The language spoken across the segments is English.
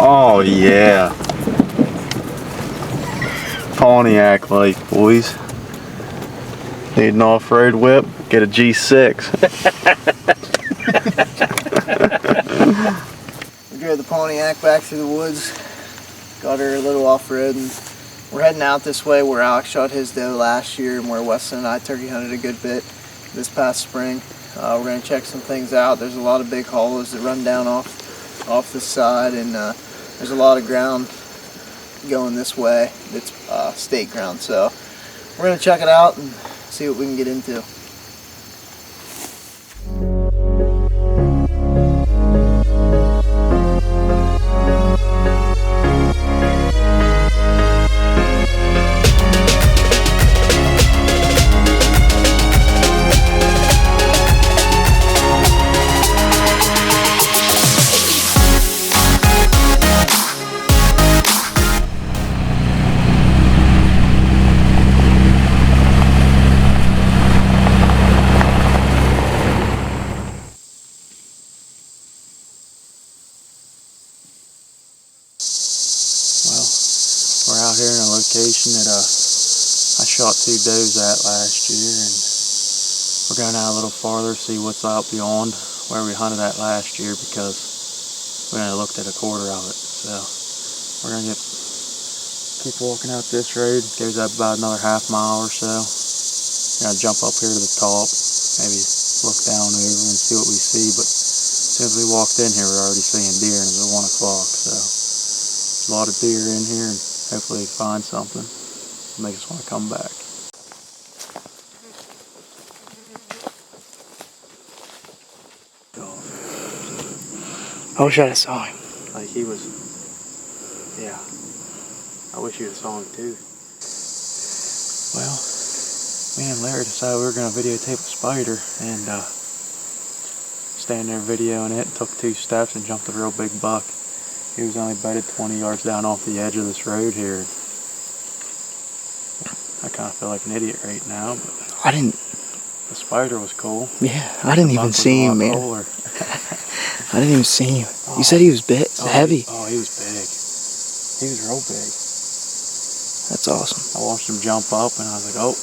Oh yeah. Pontiac Lake, boys. Need an off-road whip? Get a G6. We drove the Pontiac back through the woods. Got her a little off-road, and we're heading out this way where Alex shot his doe last year and where Weston and I turkey hunted a good bit this past spring. We're going to check some things out. There's a lot of big hollows that run down off the side, and there's a lot of ground going this way. It's state ground, so we're going to check it out and see what we can get into. We're out here in a location that I shot 2 does at last year, and we're going out a little farther to see what's out beyond where we hunted at last year, because we only looked at a quarter of it. So we're going to keep walking out this road. It goes up about another half mile or so. We're going to jump up here to the top, maybe look down over and see what we see. But as soon as we walked in here, we're already seeing deer, and it's at 1 o'clock. So there's a lot of deer in here, and hopefully find something to make us want to come back. I wish I saw him. Like he was, yeah. I wish you'd have saw him too. Well, me and Larry decided we were going to videotape a spider, and stand there videoing it, took 2 steps and jumped a real big buck. He was only bedded 20 yards down off the edge of this road here. I kind of feel like an idiot right now, but the spider was cool. Yeah, I didn't even see him, man. I didn't even see him. You said he was big, heavy. He was big. He was real big. That's awesome. I watched him jump up, and I was like, oh,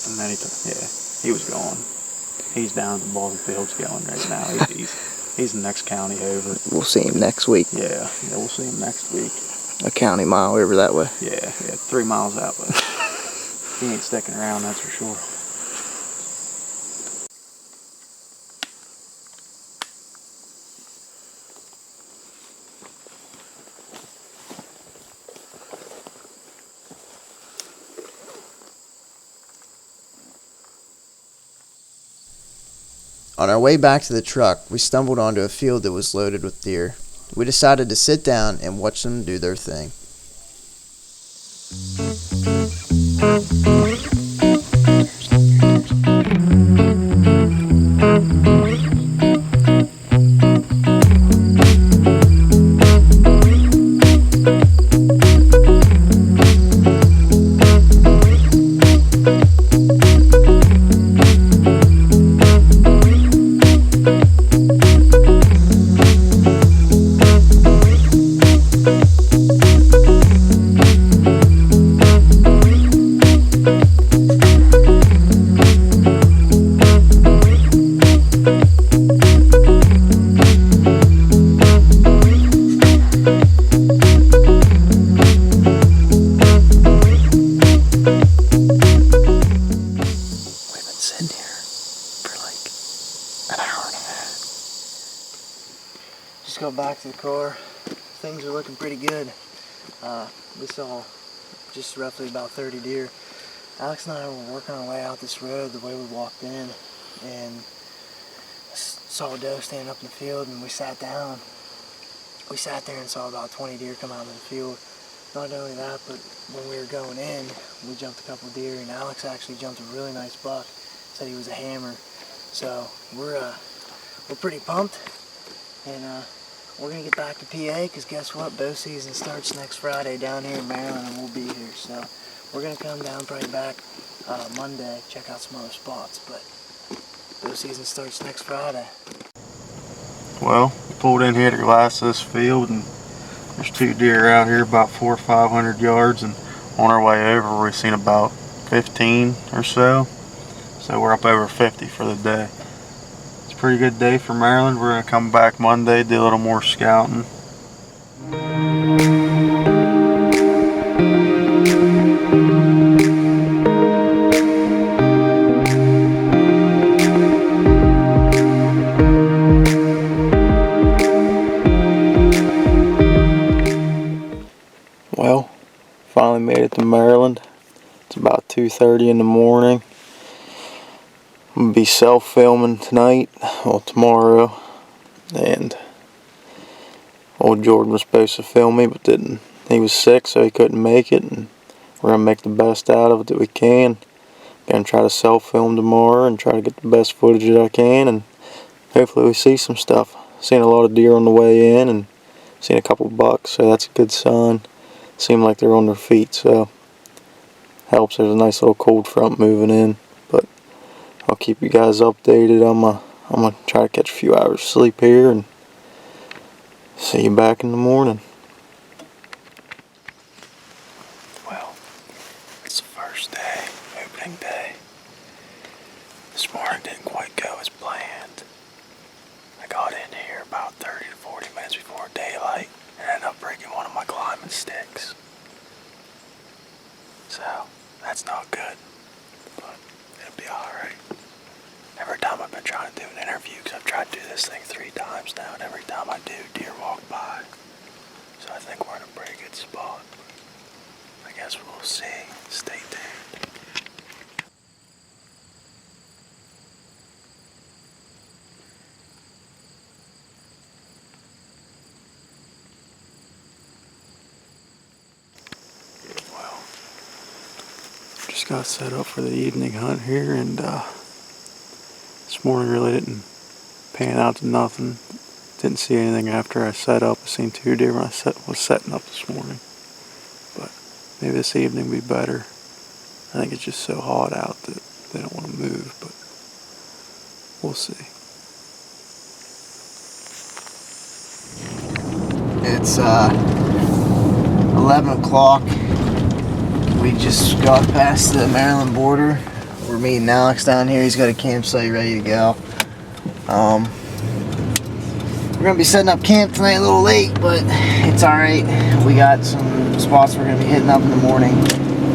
and then he was gone. He's down at the Baldwin Fields going right now. He's the next county over. We'll see him next week. Yeah, we'll see him next week. A county mile over that way. Yeah, 3 miles out, but he ain't sticking around, that's for sure. On our way back to the truck, we stumbled onto a field that was loaded with deer. We decided to sit down and watch them do their thing. Just got back to the car. Things are looking pretty good. We saw just roughly about 30 deer. Alex and I were working our way out this road the way we walked in, and saw a doe standing up in the field, and we sat down. We sat there and saw about 20 deer come out of the field. Not only that, but when we were going in, we jumped a couple deer, and Alex actually jumped a really nice buck. Said he was a hammer. So we're pretty pumped, and we're gonna get back to PA, because guess what? Bow season starts next Friday down here in Maryland, and we'll be here. So we're gonna come down probably back Monday, check out some other spots, but bow season starts next Friday. Well, we pulled in here to glass this field, and There's 2 deer out here about 400 or 500 yards, and on our way over we've seen about 15 or so. So we're up over 50 for the day. It's a pretty good day for Maryland. We're going to come back Monday, do a little more scouting. Well, finally made it to Maryland. It's about 2:30 in the morning. I'm going to be self-filming tonight, or tomorrow, and old Jordan was supposed to film me, but didn't. He was sick, so he couldn't make it, and we're going to make the best out of it that we can. Going to try to self-film tomorrow and try to get the best footage that I can, and hopefully we see some stuff. Seen a lot of deer on the way in, and seen a couple bucks, so that's a good sign. Seem like they're on their feet, so helps. There's a nice little cold front moving in, but I'll keep you guys updated. I'm gonna try to catch a few hours sleep here and see you back in the morning. Well, it's the first day, opening day. This morning didn't quite go as planned. I got in here about 30 to 40 minutes before daylight and ended up breaking one of my climbing sticks. So, that's not good, but it'll be alright. Every time I've been trying to do an interview, because I've tried to do this thing 3 times now, and every time I do, deer walk by. So I think we're in a pretty good spot. I guess we'll see. Stay tuned. Well, just got set up for the evening hunt here, and this morning really didn't pan out to nothing. Didn't see anything after I set up. I seen 2 deer when I was setting up this morning, but maybe this evening will be better. I think it's just so hot out that they don't want to move, but we'll see. It's 11 o'clock. We just got past the Maryland border. We're meeting Alex down here. He's got a campsite ready to go. We're going to be setting up camp tonight a little late, but it's alright. We got some spots we're going to be hitting up in the morning.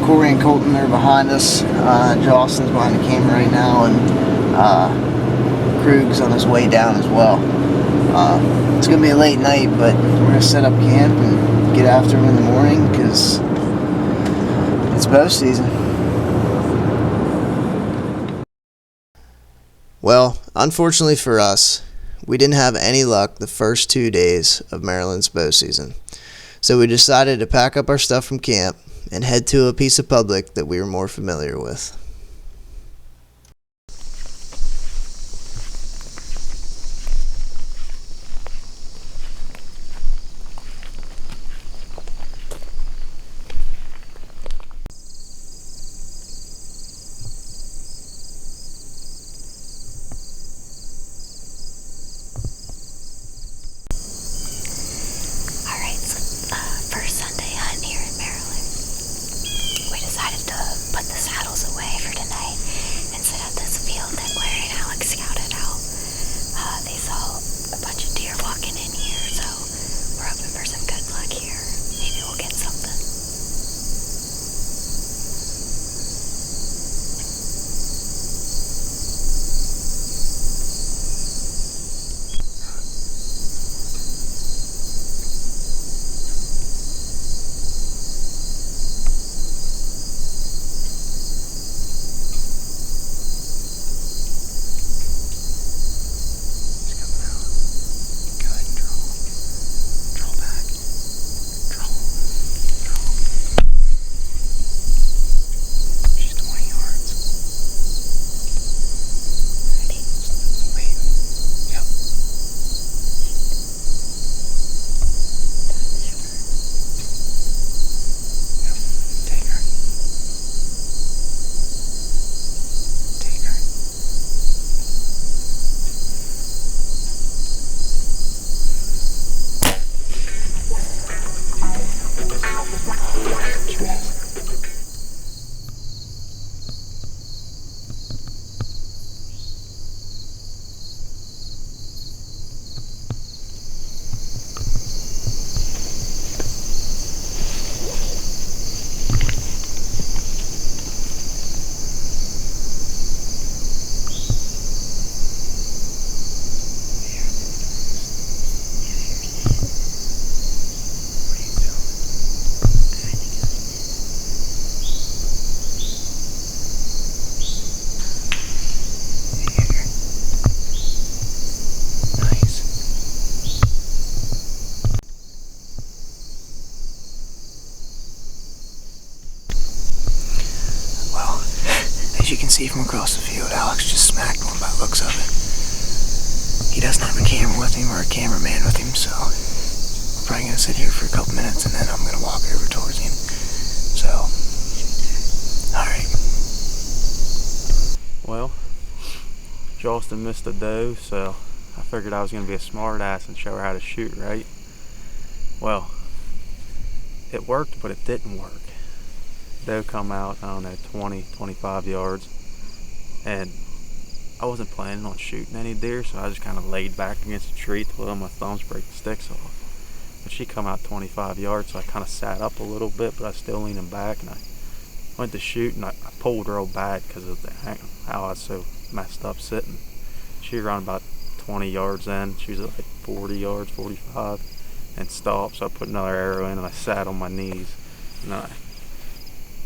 Corey and Colton are behind us. Jocelyn's behind the camera right now, and Krug's on his way down as well. It's going to be a late night, but we're going to set up camp and get after him in the morning because it's bow season. Well, unfortunately for us, we didn't have any luck the first 2 days of Maryland's bow season. So we decided to pack up our stuff from camp and head to a piece of public that we were more familiar with. First Sunday hunt here in Maryland. We decided to put the saddles away see from across the field. Alex just smacked one by the looks of it. He doesn't have a camera with him or a cameraman with him, so we're probably gonna sit here for a couple minutes and then I'm gonna walk over towards him. So, alright. Well, Charleston missed a doe, so I figured I was gonna be a smart ass and show her how to shoot, right? Well, it worked, but it didn't work. Doe come out, I don't know, 20, 25 yards, and I wasn't planning on shooting any deer, so I just kind of laid back against a tree to let my thumbs break the sticks off. But she come out 25 yards, so I kind of sat up a little bit, but I was still leaning back, and I went to shoot, and I pulled real bad because of how I was so messed up sitting. She ran about 20 yards in. She was at like 40 yards, 45, and stopped, so I put another arrow in, and I sat on my knees, and I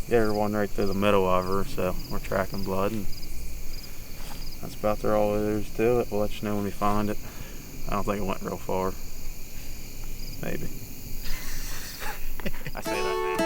gave her one right through the middle of her, so we're tracking blood, and that's about all there is to it. We'll let you know when we find it. I don't think it went real far. Maybe. I say that now.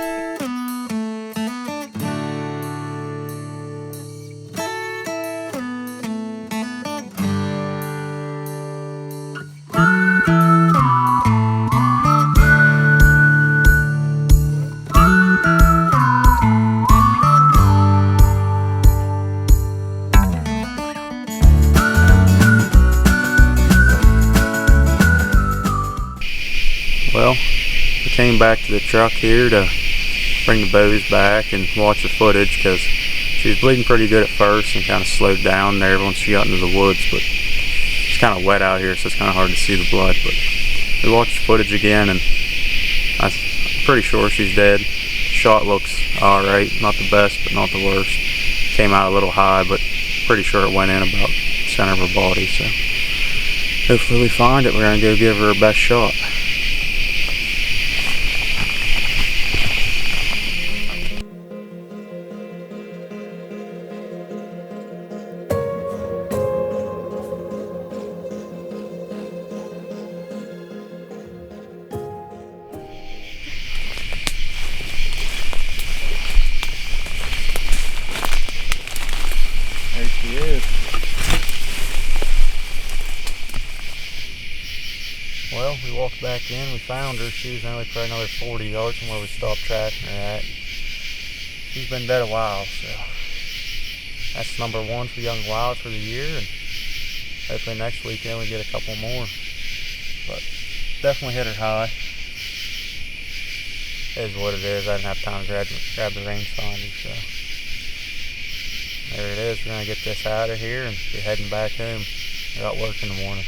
Well, we came back to the truck here to bring the bows back and watch the footage because she was bleeding pretty good at first and kind of slowed down there once she got into the woods, but it's kind of wet out here, so it's kind of hard to see the blood. But we watched the footage again, and I'm pretty sure she's dead. Shot looks alright, not the best, but not the worst. Came out a little high, but pretty sure it went in about the center of her body, so hopefully we find it. We're going to go give her her best shot. There she is. Well, we walked back in, we found her. She was only probably another 40 yards from where we stopped tracking her at. She's been dead a while, so that's number one for Young Wild for the year, and hopefully next weekend we get a couple more. But definitely hit her high. It is what it is. I didn't have time to grab the rangefinder, so there it is. We're gonna get this out of here and be heading back home. I got work in the morning.